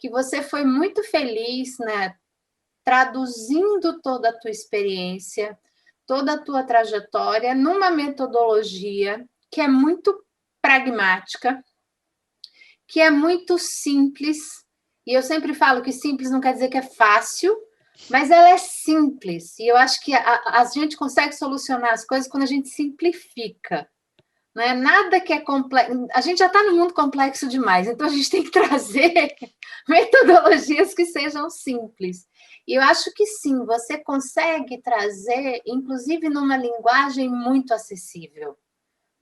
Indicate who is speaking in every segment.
Speaker 1: que você foi muito feliz, né, traduzindo toda a tua experiência, toda a tua trajetória numa metodologia que é muito pragmática, que é muito simples, e eu sempre falo que simples não quer dizer que é fácil, mas ela é simples, e eu acho que a gente consegue solucionar as coisas quando a gente simplifica. Não é nada que é complexo. A gente já está no mundo complexo demais, então a gente tem que trazer metodologias que sejam simples. E eu acho que sim, você consegue trazer, inclusive numa linguagem muito acessível.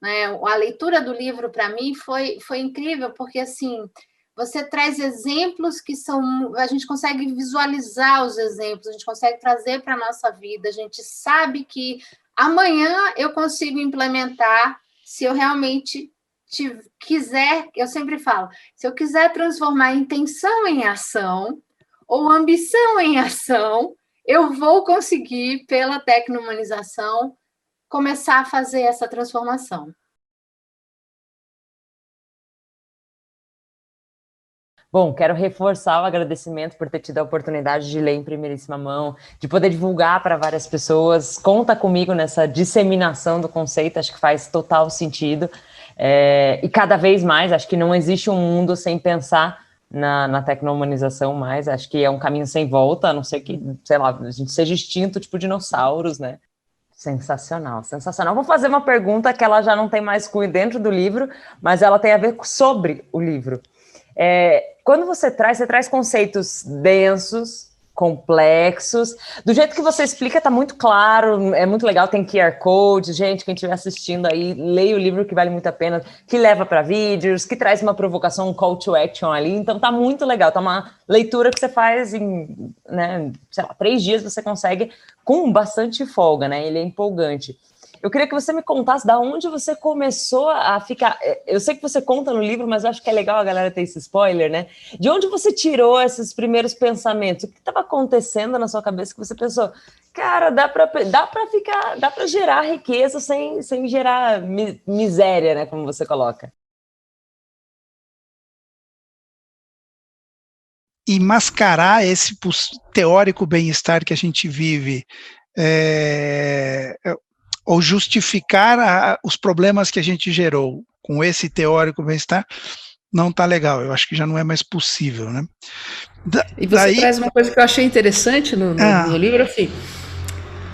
Speaker 1: Né? A leitura do livro, para mim, foi incrível, porque assim, você traz exemplos que são. A gente consegue visualizar os exemplos, a gente consegue trazer para a nossa vida, a gente sabe que amanhã eu consigo implementar se eu realmente quiser, eu sempre falo, se eu quiser transformar intenção em ação ou ambição em ação, eu vou conseguir, pela tecno-humanização, começar a fazer essa transformação.
Speaker 2: Bom, quero reforçar o agradecimento por ter tido a oportunidade de ler em primeiríssima mão, de poder divulgar para várias pessoas. Conta comigo nessa disseminação do conceito, acho que faz total sentido. E cada vez mais, acho que não existe um mundo sem pensar na tecno-humanização mais. Acho que é um caminho sem volta, a não ser que, sei lá, a gente seja extinto, tipo dinossauros, né? Sensacional, sensacional. Vou fazer uma pergunta que ela já não tem mais cunho dentro do livro, mas ela tem a ver sobre o livro. Quando você traz conceitos densos, complexos, do jeito que você explica tá muito claro, é muito legal, tem QR Code, gente, quem estiver assistindo aí, leia o livro que vale muito a pena, que leva para vídeos, que traz uma provocação, um call to action ali, então tá muito legal, tá uma leitura que você faz em, né, sei lá, 3 dias você consegue com bastante folga, né, ele é empolgante. Eu queria que você me contasse da onde você começou a ficar... Eu sei que você conta no livro, mas eu acho que é legal a galera ter esse spoiler, né? De onde você tirou esses primeiros pensamentos? O que estava acontecendo na sua cabeça que você pensou, cara, dá para gerar riqueza sem gerar miséria, né? Como você coloca.
Speaker 3: E mascarar esse teórico bem-estar que a gente vive, ou justificar os problemas que a gente gerou com esse teórico bem-estar, não está legal, eu acho que já não é mais possível, né?
Speaker 4: E você traz uma coisa que eu achei interessante no livro, assim,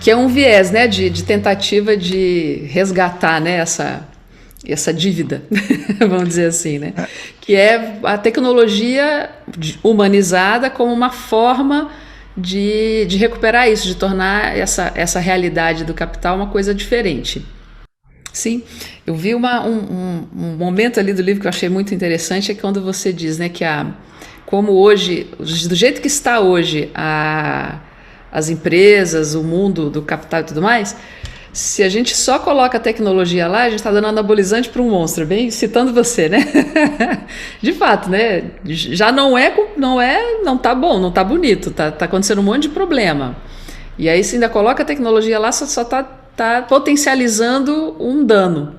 Speaker 4: que é um viés, né, de tentativa de resgatar, né, essa dívida, vamos dizer assim, né? Que é a tecnologia humanizada como uma forma de recuperar isso, de tornar essa realidade do capital uma coisa diferente. Sim, eu vi um momento ali do livro que eu achei muito interessante, é quando você diz, né, que como hoje, do jeito que está hoje as empresas, o mundo do capital e tudo mais, se a gente só coloca a tecnologia lá, a gente está dando anabolizante para um monstro, bem citando você, né? De fato, né? Já não tá bom, não tá bonito, tá acontecendo um monte de problema. E aí, se ainda coloca a tecnologia lá, só tá potencializando um dano.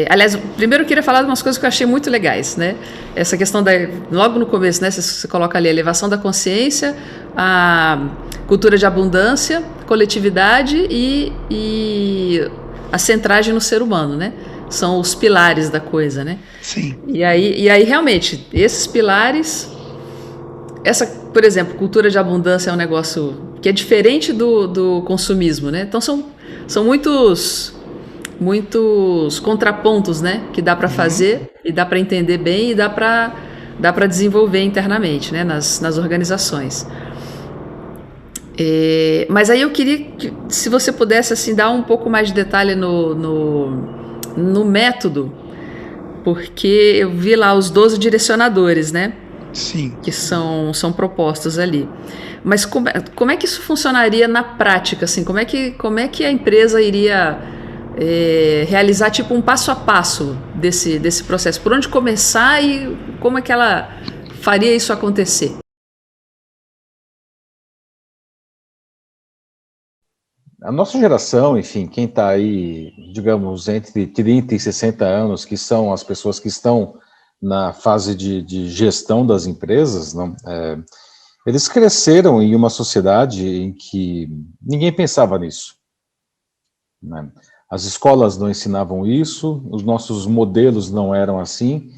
Speaker 4: Aliás, primeiro eu queria falar de umas coisas que eu achei muito legais, né? Essa questão logo no começo, né? Você coloca ali a elevação da consciência, a cultura de abundância, coletividade e a centragem no ser humano, né? São os pilares da coisa, né?
Speaker 3: Sim.
Speaker 4: E aí realmente, esses pilares, por exemplo, cultura de abundância é um negócio que é diferente do consumismo, né? Então são muitos contrapontos, né, que dá para fazer e dá para entender bem e dá para desenvolver internamente, né, nas organizações. Mas aí eu queria que, se você pudesse assim dar um pouco mais de detalhe no método, porque eu vi lá os 12 direcionadores, né?
Speaker 3: Sim.
Speaker 4: Que são propostos ali. Mas como é que isso funcionaria na prática? Assim, como é que a empresa iria realizar tipo um passo a passo desse processo? Por onde começar e como é que ela faria isso acontecer?
Speaker 5: A nossa geração, enfim, quem está aí, digamos, entre 30 e 60 anos, que são as pessoas que estão na fase de gestão das empresas, não, eles cresceram em uma sociedade em que ninguém pensava nisso, né? As escolas não ensinavam isso, os nossos modelos não eram assim.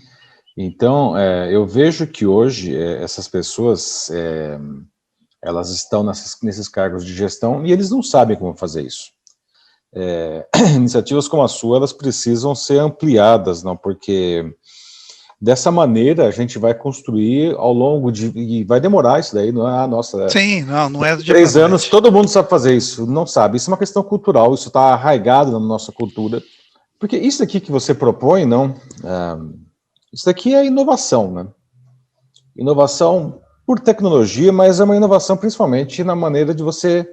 Speaker 5: Então, eu vejo que hoje essas pessoas, elas estão nesses cargos de gestão e eles não sabem como fazer isso. Iniciativas como a sua, elas precisam ser ampliadas, não? Porque dessa maneira a gente vai construir ao longo e vai demorar isso daí, não é a nossa...
Speaker 3: Sim, não é do dia
Speaker 5: 3
Speaker 3: pra
Speaker 5: anos,
Speaker 3: noite.
Speaker 5: todo mundo sabe fazer isso, não sabe. Isso é uma questão cultural, isso está arraigado na nossa cultura. Porque isso aqui que você propõe, não... isso daqui é inovação, né? Inovação por tecnologia, mas é uma inovação principalmente na maneira de você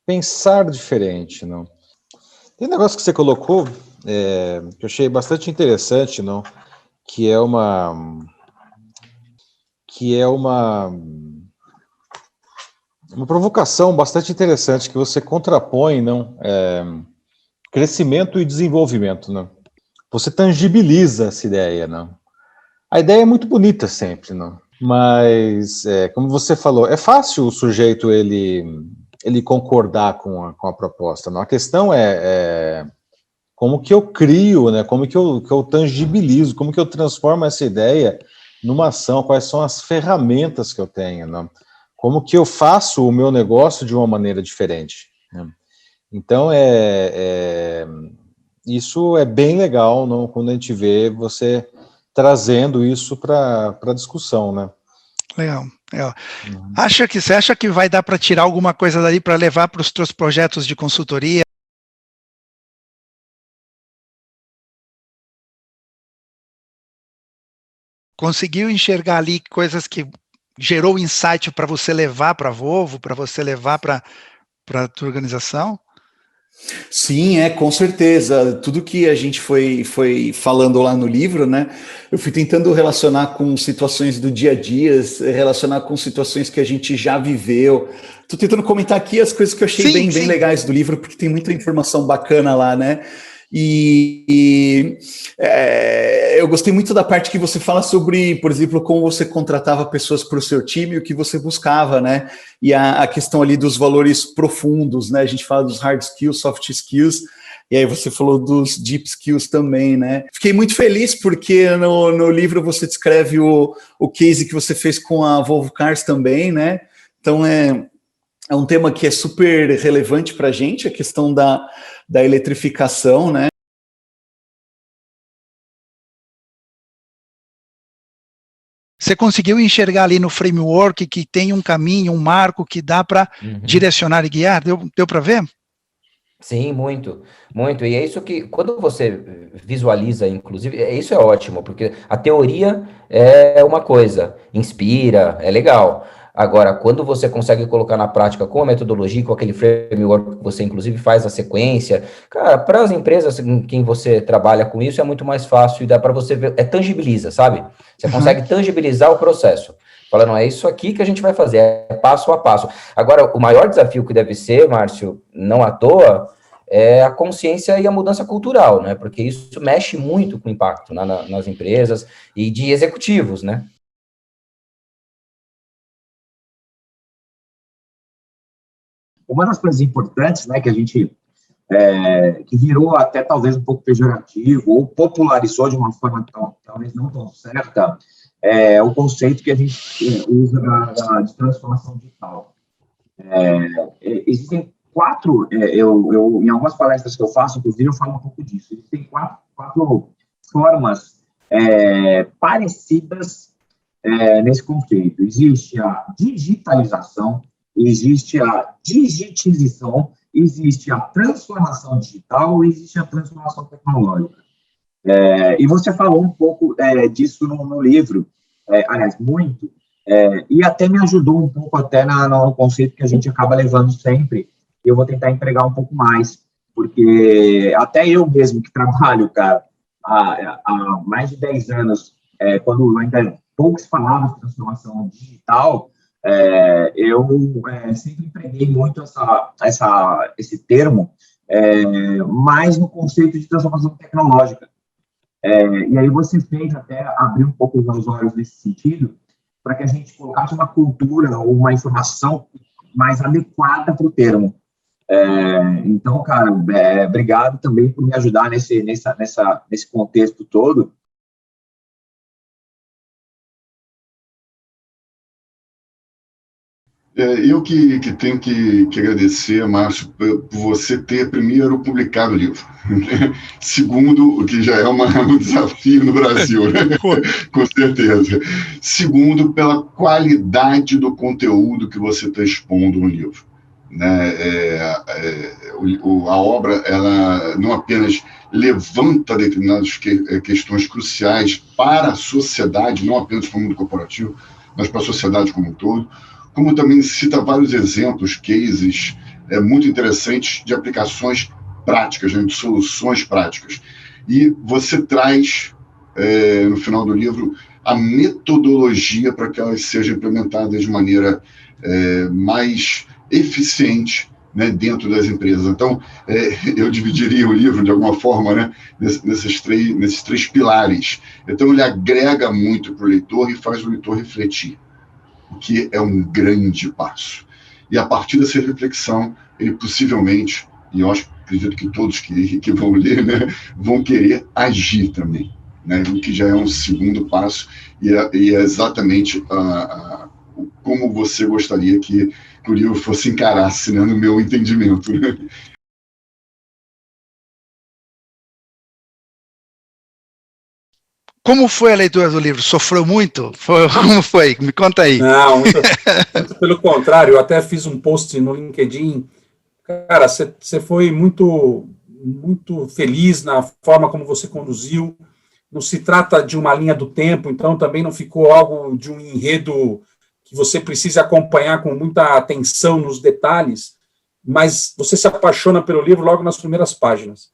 Speaker 5: pensar diferente, não? Tem um negócio que você colocou, que eu achei bastante interessante, não? Que é uma provocação bastante interessante, que você contrapõe, não? Crescimento e desenvolvimento, não? Você tangibiliza essa ideia, não? A ideia é muito bonita sempre, não? Mas, como você falou, é fácil o sujeito ele concordar com a proposta, não? A questão é como que eu crio, né? Como que eu tangibilizo, como que eu transformo essa ideia numa ação, quais são as ferramentas que eu tenho, não? Como que eu faço o meu negócio de uma maneira diferente, né? Então, isso é bem legal, não? Quando a gente vê você trazendo isso para discussão, né?
Speaker 3: Legal. Você acha que vai dar para tirar alguma coisa dali para levar para os teus projetos de consultoria? Conseguiu enxergar ali coisas que gerou insight para você levar para a Volvo, para você levar para a tua organização?
Speaker 6: Sim, com certeza. Tudo que a gente foi falando lá no livro, né? Eu fui tentando relacionar com situações do dia a dia, relacionar com situações que a gente já viveu. Estou tentando comentar aqui as coisas que eu achei bem legais do livro, porque tem muita informação bacana lá, né? Eu gostei muito da parte que você fala sobre, por exemplo, como você contratava pessoas para o seu time e o que você buscava, né? E a questão ali dos valores profundos, né? A gente fala dos hard skills, soft skills, e aí você falou dos deep skills também, né? Fiquei muito feliz porque no livro você descreve o case que você fez com a Volvo Cars também, né? Então, é um tema que é super relevante para a gente, a questão da eletrificação, né?
Speaker 3: Você conseguiu enxergar ali no framework que tem um caminho, um marco que dá para direcionar e guiar? Deu para ver?
Speaker 7: Sim, muito, muito. E é isso que, quando você visualiza, inclusive, isso é ótimo, porque a teoria é uma coisa, inspira, é legal. Agora, quando você consegue colocar na prática com a metodologia, com aquele framework que você, inclusive, faz a sequência, cara, para as empresas em quem você trabalha com isso, é muito mais fácil e dá para você ver, tangibiliza, sabe? Você consegue tangibilizar o processo. Falando, é isso aqui que a gente vai fazer, é passo a passo. Agora, o maior desafio que deve ser, Márcio, não à toa, é a consciência e a mudança cultural, né? Porque isso mexe muito com o impacto nas empresas e de executivos, né?
Speaker 8: Uma das coisas importantes, né, que a gente, que virou até talvez um pouco pejorativo, ou popularizou de uma forma talvez não tão certa, é o conceito que a gente usa de transformação digital. Existem 4, eu em algumas palestras que eu faço, inclusive, eu falo um pouco disso. Existem 4 formas parecidas nesse conceito. Existe a digitalização, existe a digitização, existe a transformação digital e existe a transformação tecnológica. E você falou um pouco disso no livro, aliás, muito, e até me ajudou um pouco até no conceito que a gente acaba levando sempre, e eu vou tentar empregar um pouco mais, porque até eu mesmo que trabalho, cara, há mais de 10 anos, quando ainda pouco se falava de transformação digital, eu sempre empreguei muito esse termo, mais no conceito de transformação tecnológica. E aí você fez até abrir um pouco os meus olhos nesse sentido, para que a gente colocasse uma cultura ou uma informação mais adequada para o termo. Então, cara, obrigado também por me ajudar nesse contexto todo.
Speaker 9: Eu que tenho que agradecer, Márcio, por você ter, primeiro, publicado o livro. Segundo, o que já é um desafio no Brasil, né? Com certeza. Segundo, pela qualidade do conteúdo que você está expondo no livro. Né? A obra, ela não apenas levanta determinadas questões cruciais para a sociedade, não apenas para o mundo corporativo, mas para a sociedade como um todo, como também cita vários exemplos, cases muito interessantes de aplicações práticas, né, de soluções práticas. E você traz, no final do livro, a metodologia para que elas sejam implementadas de maneira mais eficiente, né, dentro das empresas. Então, eu dividiria o livro, de alguma forma, né, nesses três pilares. Então, ele agrega muito para o leitor e faz o leitor refletir, o que é um grande passo. E a partir dessa reflexão, ele possivelmente, e eu acredito que todos que vão ler, né, vão querer agir também, né, o que já é um segundo passo, e é exatamente como você gostaria que o livro fosse encarasse, né, no meu entendimento. Né?
Speaker 3: Como foi a leitura do livro? Sofreu muito? Como foi? Me conta aí.
Speaker 10: Não, muito pelo contrário, eu até fiz um post no LinkedIn. Cara, você foi muito feliz na forma como você conduziu. Não se trata de uma linha do tempo, então também não ficou algo de um enredo que você precisa acompanhar com muita atenção nos detalhes, mas você se apaixona pelo livro logo nas primeiras páginas,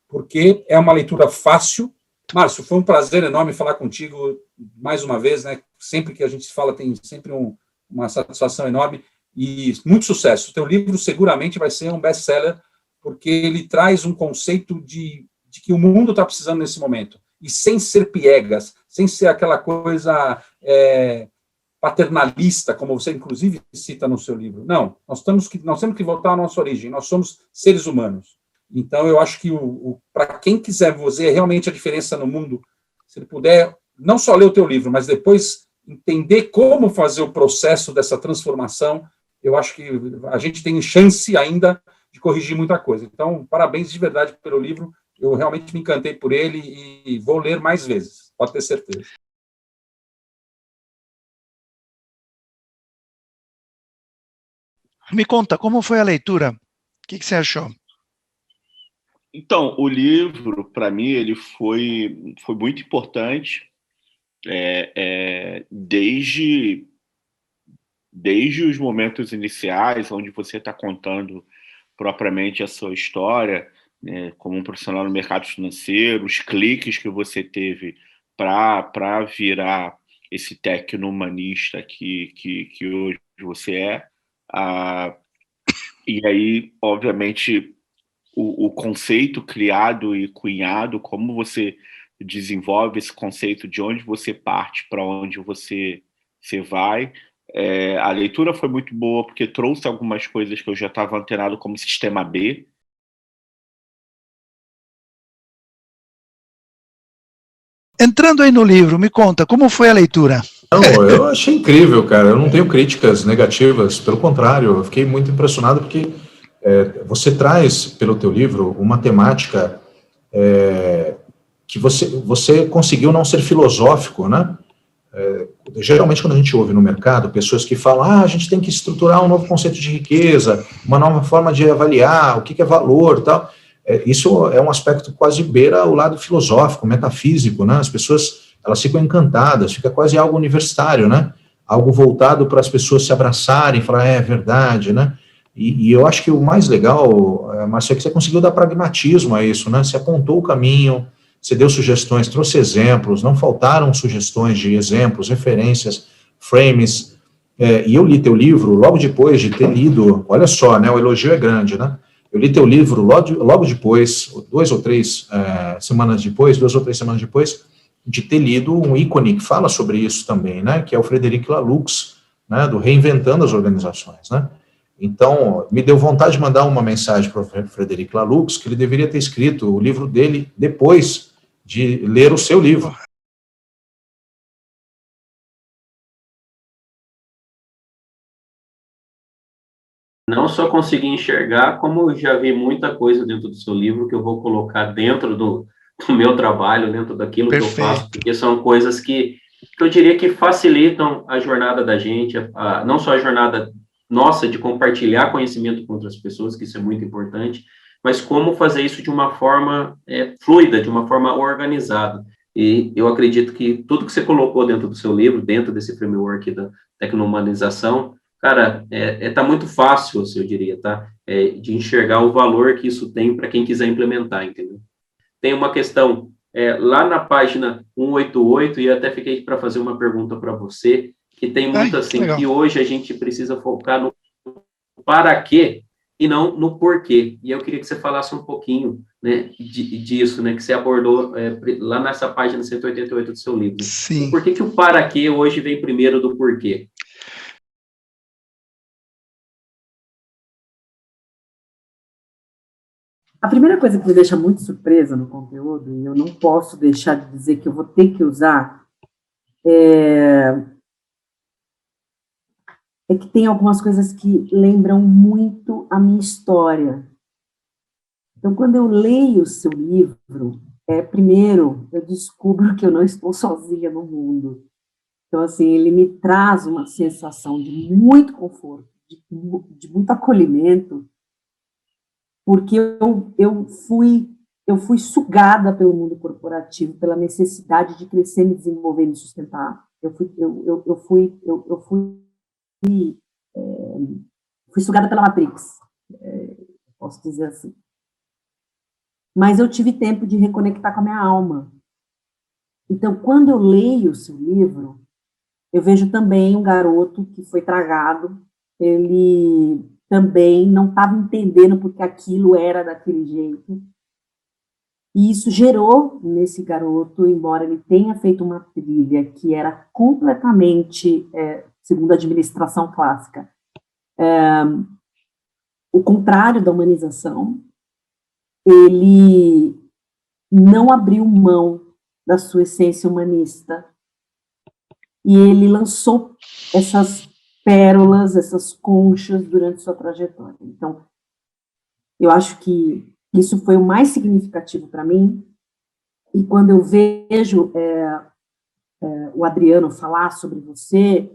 Speaker 10: porque é uma leitura fácil. Márcio, foi um prazer enorme falar contigo mais uma vez, né? Sempre que a gente fala tem sempre uma satisfação enorme e muito sucesso. O teu livro seguramente vai ser um best-seller, porque ele traz um conceito de que o mundo está precisando nesse momento, e sem ser piegas, sem ser aquela coisa paternalista, como você inclusive cita no seu livro. Não, nós temos que voltar à nossa origem, nós somos seres humanos. Então, eu acho que para quem quiser fazer realmente a diferença no mundo, se ele puder, não só ler o teu livro, mas depois entender como fazer o processo dessa transformação, eu acho que a gente tem chance ainda de corrigir muita coisa. Então, parabéns de verdade pelo livro, eu realmente me encantei por ele e vou ler mais vezes, pode ter certeza.
Speaker 3: Me conta, como foi a leitura? O que você achou?
Speaker 11: Então, o livro, para mim, ele foi muito importante, desde os momentos iniciais, onde você está contando propriamente a sua história, né, como um profissional no mercado financeiro, os cliques que você teve para virar esse tecno-humanista que hoje você é. E aí, obviamente, o conceito criado e cunhado, como você desenvolve esse conceito de onde você parte para onde você vai. A leitura foi muito boa, porque trouxe algumas coisas que eu já estava antenado como sistema B.
Speaker 3: Entrando aí no livro, me conta, como foi a leitura?
Speaker 12: Não, eu achei incrível, cara. Eu não tenho críticas negativas, pelo contrário, eu fiquei muito impressionado porque você traz, pelo teu livro, uma temática que você conseguiu não ser filosófico, né? Geralmente, quando a gente ouve no mercado, pessoas que falam, a gente tem que estruturar um novo conceito de riqueza, uma nova forma de avaliar o que é valor e tal. Isso é um aspecto quase beira o lado filosófico, metafísico, né? As pessoas, elas ficam encantadas, fica quase algo universitário, né? Algo voltado para as pessoas se abraçarem, falar, é verdade, né? E eu acho que o mais legal, Marcelo, é que você conseguiu dar pragmatismo a isso, né? Você apontou o caminho, você deu sugestões, trouxe exemplos, não faltaram sugestões de exemplos, referências, frames, e eu li teu livro logo depois de ter lido, olha só, né? O elogio é grande, né? Eu li teu livro logo depois, 2 ou 3 semanas depois, de ter lido um ícone que fala sobre isso também, né, que é o Frederic Laloux, né, do Reinventando as Organizações, né. Então, me deu vontade de mandar uma mensagem para o Frederic Laloux, que ele deveria ter escrito o livro dele depois de ler o seu livro.
Speaker 13: Não só consegui enxergar, como eu já vi muita coisa dentro do seu livro que eu vou colocar dentro do meu trabalho, dentro daquilo que eu faço, porque são coisas que eu diria que facilitam a jornada da gente, não só a jornada nossa de compartilhar conhecimento com outras pessoas, que isso é muito importante, mas como fazer isso de uma forma fluida, de uma forma organizada. E eu acredito que tudo que você colocou dentro do seu livro, dentro desse framework da tecnomanização, cara, tá muito fácil, assim, eu diria, tá? De enxergar o valor que isso tem para quem quiser implementar, entendeu? Tem uma questão lá na página 188, e eu até fiquei para fazer uma pergunta para você, que tem muito assim, legal. Que hoje a gente precisa focar no para quê e não no porquê. E eu queria que você falasse um pouquinho, né, disso, né, que você abordou lá nessa página 188 do seu livro.
Speaker 3: Sim.
Speaker 13: Por que o para quê hoje vem primeiro do porquê?
Speaker 14: A primeira coisa que me deixa muito surpresa no conteúdo, e eu não posso deixar de dizer que eu vou ter que usar, é que tem algumas coisas que lembram muito a minha história. Então, quando eu leio o seu livro, primeiro, eu descubro que eu não estou sozinha no mundo. Então, assim, ele me traz uma sensação de muito conforto, de muito acolhimento, porque eu fui sugada pelo mundo corporativo, pela necessidade de crescer, me desenvolver, me sustentar. Eu fui sugada pela Matrix, posso dizer assim. Mas eu tive tempo de reconectar com a minha alma. Então, quando eu leio o seu livro, eu vejo também um garoto que foi tragado, ele também não estava entendendo porque aquilo era daquele jeito. E isso gerou nesse garoto, embora ele tenha feito uma trilha que era completamente, segundo a administração clássica, o contrário da humanização, ele não abriu mão da sua essência humanista e ele lançou essas pérolas, essas conchas durante sua trajetória. Então, eu acho que isso foi o mais significativo para mim, e quando eu vejo o Adriano falar sobre você,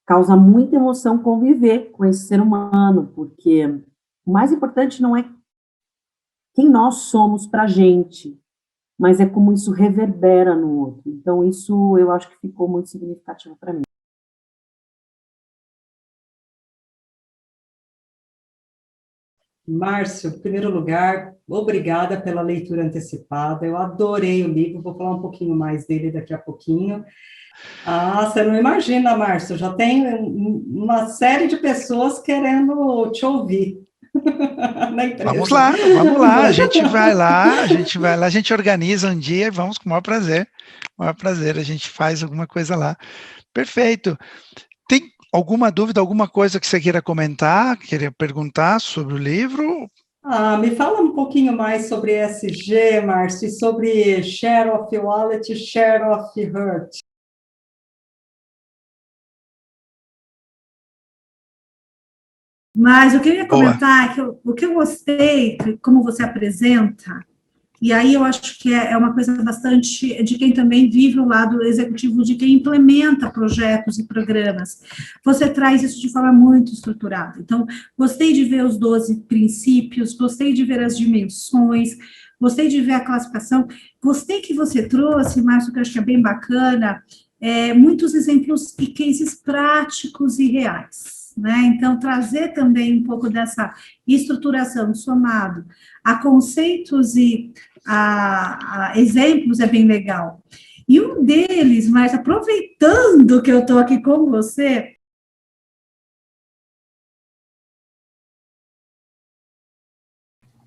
Speaker 14: causa muita emoção conviver com esse ser humano, porque o mais importante não é quem nós somos para a gente, mas é como isso reverbera no outro. Então, isso eu acho que ficou muito significativo para mim.
Speaker 15: Márcio, em primeiro lugar, obrigada pela leitura antecipada, eu adorei o livro, vou falar um pouquinho mais dele daqui a pouquinho. Você não imagina, Márcio, já tem uma série de pessoas querendo te ouvir.
Speaker 3: Vamos lá, a gente vai lá, a gente organiza um dia e vamos com o maior prazer, a gente faz alguma coisa lá. Perfeito. Tem alguma dúvida, alguma coisa que você queira comentar, queria perguntar sobre o livro?
Speaker 15: Me fala um pouquinho mais sobre ESG, Márcio, e sobre Share of Wallet, Share of Heart.
Speaker 16: Mas eu queria comentar que o que eu gostei, como você apresenta, e aí eu acho que é uma coisa bastante de quem também vive o lado executivo, de quem implementa projetos e programas. Você traz isso de forma muito estruturada. Então, gostei de ver os 12 princípios, gostei de ver as dimensões, gostei de ver a classificação, gostei que você trouxe, Márcio, que eu acho que é bem bacana, muitos exemplos e cases práticos e reais. Né? Então, trazer também um pouco dessa estruturação somado a conceitos e a exemplos é bem legal. E um deles, mas aproveitando que eu estou aqui com você,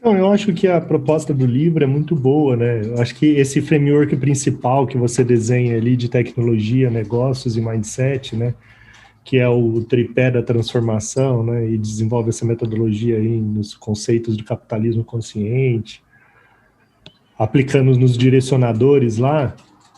Speaker 17: Então, eu acho que a proposta do livro é muito boa, né? Eu acho que esse framework principal que você desenha ali de tecnologia, negócios e mindset, né? Que é o tripé da transformação, né? E desenvolve essa metodologia aí nos conceitos do capitalismo consciente, aplicando nos direcionadores lá.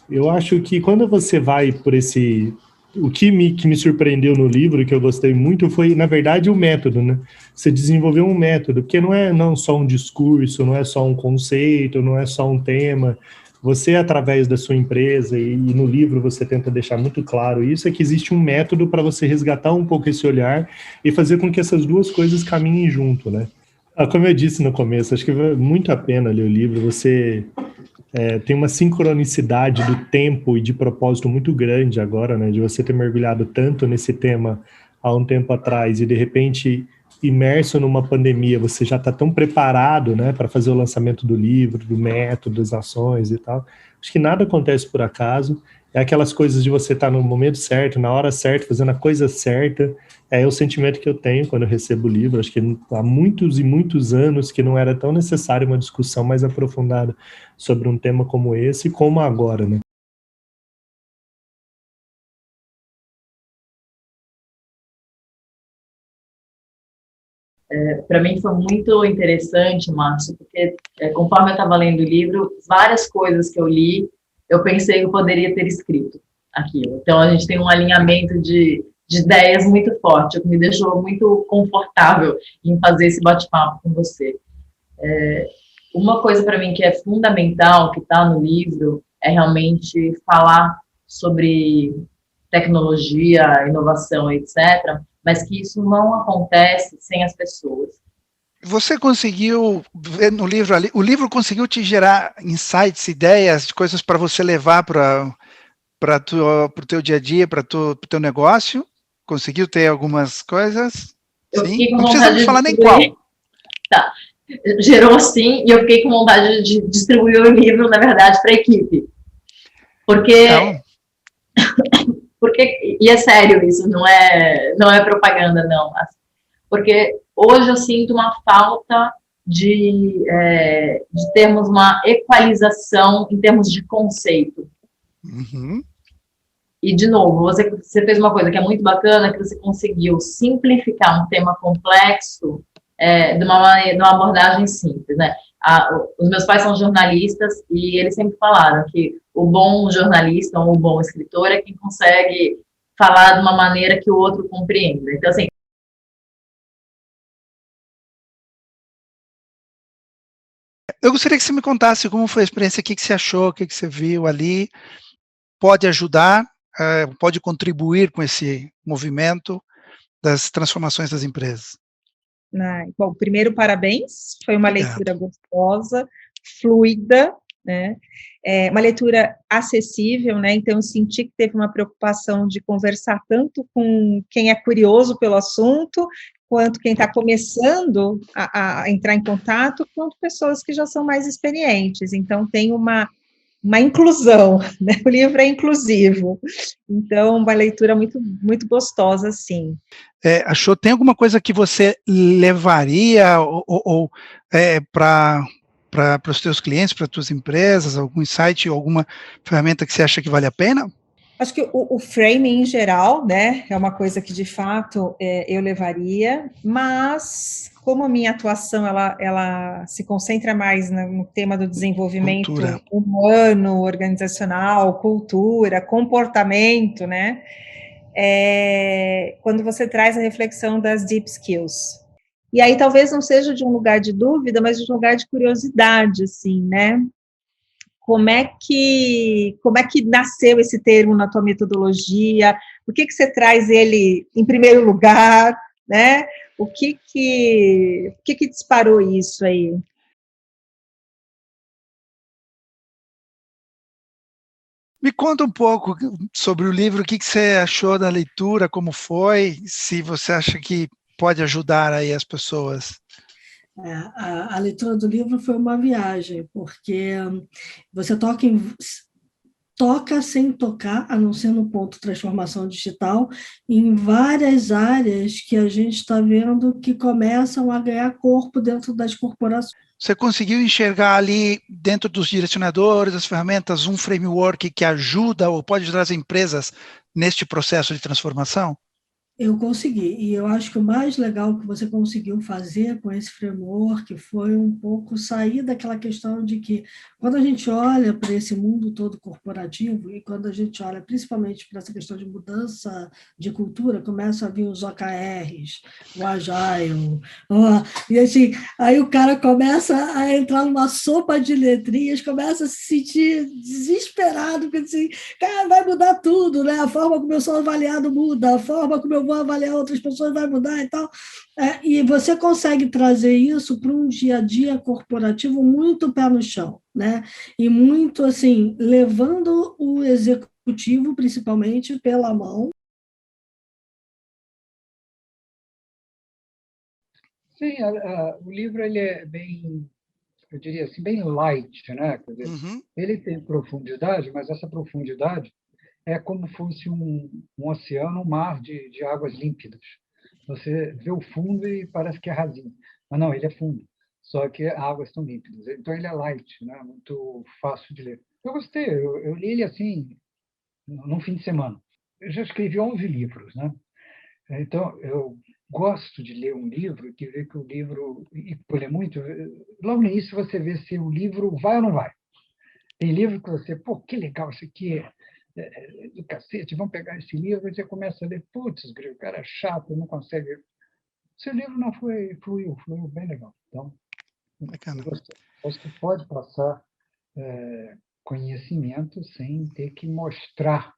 Speaker 17: Eu acho que quando você vai por esse... O que me surpreendeu no livro, que eu gostei muito, foi, na verdade, o método, né? Você desenvolveu um método, porque não só um discurso, não é só um conceito, não é só um tema. Você, através da sua empresa, e no livro você tenta deixar muito claro isso, é que existe um método para você resgatar um pouco esse olhar e fazer com que essas duas coisas caminhem junto, né? Como eu disse no começo, acho que vale muito a pena ler o livro. Você tem uma sincronicidade do tempo e de propósito muito grande agora, né? De você ter mergulhado tanto nesse tema há um tempo atrás e, de repente, imerso numa pandemia, você já está tão preparado, né, para fazer o lançamento do livro, do método, das ações e tal. Acho que nada acontece por acaso. É aquelas coisas de você estar no momento certo, na hora certa, fazendo a coisa certa. É o sentimento que eu tenho quando eu recebo o livro. Acho que há muitos e muitos anos que não era tão necessária uma discussão mais aprofundada sobre um tema como esse, como agora, né?
Speaker 18: Para mim foi muito interessante, Márcio, porque conforme eu estava lendo o livro, várias coisas que eu li, eu pensei que eu poderia ter escrito aquilo. Então, a gente tem um alinhamento de ideias muito forte, o que me deixou muito confortável em fazer esse bate-papo com você. Uma coisa para mim que é fundamental, que está no livro, é realmente falar sobre tecnologia, inovação, etc., mas que isso não acontece sem as pessoas.
Speaker 3: Você conseguiu ver no livro ali, o livro conseguiu te gerar insights, ideias, coisas para você levar para o teu dia a dia, para o teu negócio? Conseguiu ter algumas coisas? Sim? Não precisa me falar nem qual.
Speaker 18: Tá. Gerou sim, e eu fiquei com vontade de distribuir o livro, na verdade, para a equipe. Porque... Então... Porque, e é sério isso, não é propaganda, não. Porque hoje eu sinto uma falta de termos uma equalização em termos de conceito.
Speaker 3: Uhum.
Speaker 18: E, de novo, você fez uma coisa que é muito bacana, que você conseguiu simplificar um tema complexo de uma abordagem simples, né? Os meus pais são jornalistas e eles sempre falaram que o bom jornalista ou o bom escritor é quem consegue falar de uma maneira que o outro compreenda. Então, assim...
Speaker 3: Eu gostaria que você me contasse como foi a experiência, o que você achou, o que você viu ali. Pode ajudar, pode contribuir com esse movimento das transformações das empresas.
Speaker 19: Bom, primeiro, parabéns, foi uma leitura gostosa, fluida, né? Uma leitura acessível, né? Então, eu senti que teve uma preocupação de conversar tanto com quem é curioso pelo assunto, quanto quem está começando a entrar em contato, quanto pessoas que já são mais experientes. Então, tem uma inclusão, né? O livro é inclusivo. Então, uma leitura muito, muito gostosa, sim.
Speaker 3: Achou, tem alguma coisa que você levaria para os teus clientes, para as tuas empresas, algum insight, alguma ferramenta que você acha que vale a pena?
Speaker 19: Acho que o framing em geral, né, é uma coisa que de fato eu levaria, mas como a minha atuação ela se concentra mais no tema do desenvolvimento humano, organizacional, cultura, comportamento, né, quando você traz a reflexão das deep skills. E aí talvez não seja de um lugar de dúvida, mas de um lugar de curiosidade, assim, né? Como é que nasceu esse termo na tua metodologia? Por que você traz ele em primeiro lugar, né? O que disparou isso aí?
Speaker 3: Me conta um pouco sobre o livro, o que você achou da leitura, como foi, se você acha que pode ajudar aí as pessoas.
Speaker 20: A leitura do livro foi uma viagem, porque você toca sem tocar, a não ser no ponto transformação digital, em várias áreas que a gente está vendo que começam a ganhar corpo dentro das corporações.
Speaker 3: Você conseguiu enxergar ali, dentro dos direcionadores, das ferramentas, um framework que ajuda ou pode ajudar as empresas neste processo de transformação?
Speaker 20: Eu consegui, e eu acho que o mais legal que você conseguiu fazer com esse framework foi um pouco sair daquela questão de que, quando a gente olha para esse mundo todo corporativo, e quando a gente olha principalmente para essa questão de mudança de cultura, começa a vir os OKRs, o Agile, e assim, aí o cara começa a entrar numa sopa de letrinhas, começa a se sentir desesperado, porque assim, cara, vai mudar tudo, né? A forma como eu sou avaliado muda, a forma como eu vou avaliar outras pessoas vai mudar e tal. E você consegue trazer isso para um dia a dia corporativo muito pé no chão, né? E muito, assim, levando o executivo, principalmente, pela mão.
Speaker 21: Sim, o livro ele é bem, eu diria assim, bem light, né? Quer dizer, ele tem profundidade, mas essa profundidade é como fosse um oceano, um mar de águas límpidas. Você vê o fundo e parece que é rasinho. Mas não, ele é fundo. Só que as águas estão límpidas. Então, ele é light, né? Muito fácil de ler. Eu gostei. Eu li ele assim, num fim de semana. Eu já escrevi 11 livros, né? Então, eu gosto de ler um livro e ver que o livro, e por ler muito, logo no início você vê se o livro vai ou não vai. Tem livro que você, pô, que legal, isso aqui é do cacete, vamos pegar esse livro, e você começa a ler, putz, o cara é chato, não consegue. Seu livro não fluiu bem legal. Então, você pode passar conhecimento sem ter que mostrar